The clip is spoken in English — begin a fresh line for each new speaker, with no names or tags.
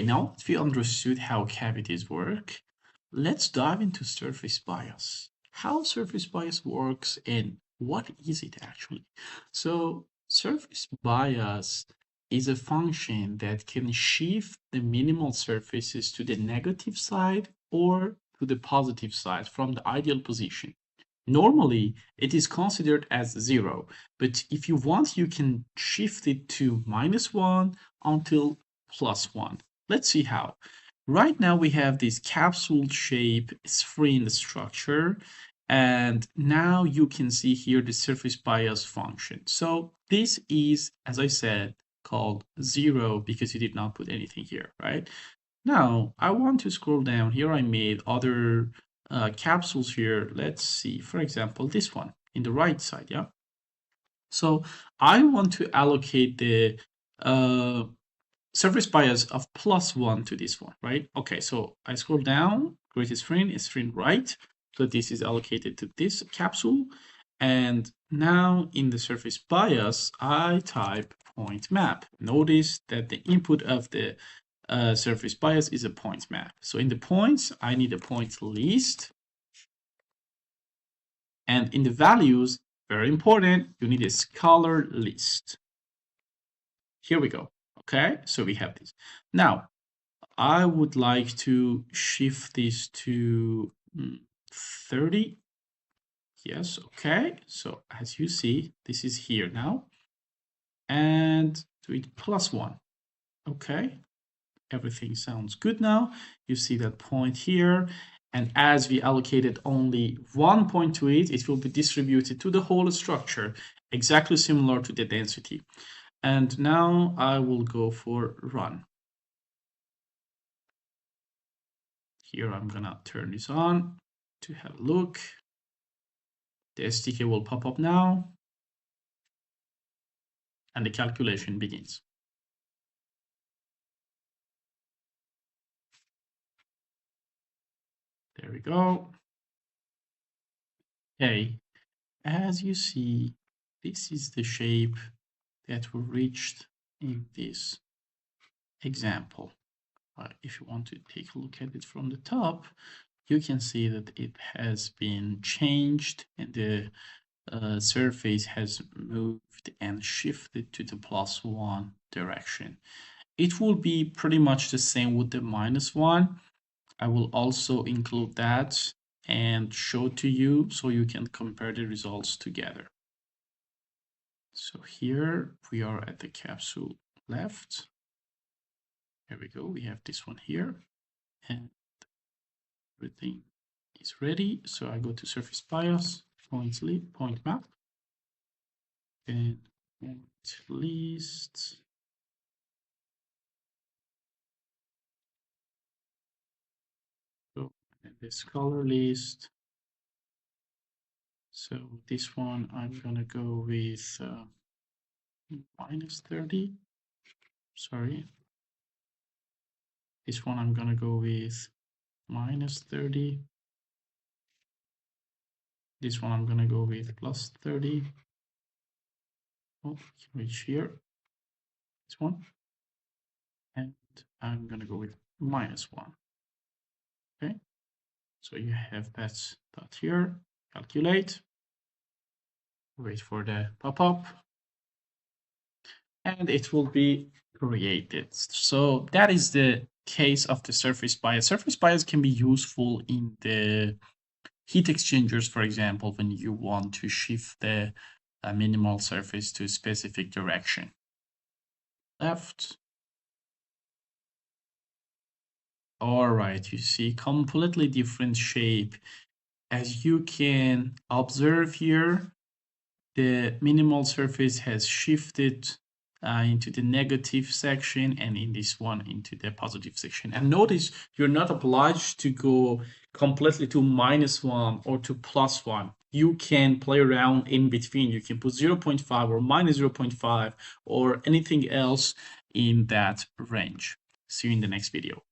Now that we understood how cavities work, let's dive into surface bias. How surface bias works and what is it actually? So surface bias is a function that can shift the minimal surfaces to the negative side or to the positive side from the ideal position. Normally, it is considered as 0, but if you want, you can shift it to -1 until +1. Let's see how. Right now, we have this capsule shape spherene structure, and now you can see here the surface bias function. So this is, as I said, called 0 because you did not put anything here, right? Now, I want to scroll down. Here I made other capsules here. Let's see, for example, this one in the right side, yeah? So I want to allocate the surface bias of +1 to this one, right? Okay, so I scroll down, create a screen right. So this is allocated to this capsule. And now in the surface bias, I type point map. Notice that the input of the surface bias is a point map. So in the points, I need a point list. And in the values, very important, you need a scalar list. Here we go. Okay, so we have this. Now, I would like to shift this to 30. Yes, okay. So as you see, this is here now. And do it +1. Okay, everything sounds good now. You see that point here. And as we allocated only 1 point to it, it will be distributed to the whole structure, exactly similar to the density. And now I will go for run. Here I'm gonna turn this on to have a look. The SDK will pop up now. And the calculation begins. There we go. Okay, as you see, this is the shape that we reached in this example. If you want to take a look at it from the top, you can see that it has been changed and the surface has moved and shifted to the +1 direction. It will be pretty much the same with the -1. I will also include that and show to you so you can compare the results together. So here we are at the capsule left. Here we go. We have this one here and everything is ready. So I go to surface bias, point map, and point list. So this color list. So this one I'm gonna go with -30. Sorry. This one I'm gonna go with -30. This one I'm gonna go with +30. Oh, reach here. This one. And I'm gonna go with -1. Okay. So you have that dot here. Calculate. Wait for the pop-up. And it will be created. So that is the case of the surface bias. Surface bias can be useful in the heat exchangers, for example, when you want to shift the minimal surface to a specific direction. Left. All right, you see completely different shape. As you can observe here, the minimal surface has shifted into the negative section and in this one into the positive section. And notice you're not obliged to go completely to -1 or to +1. You can play around in between. You can put 0.5 or -0.5 or anything else in that range. See you in the next video.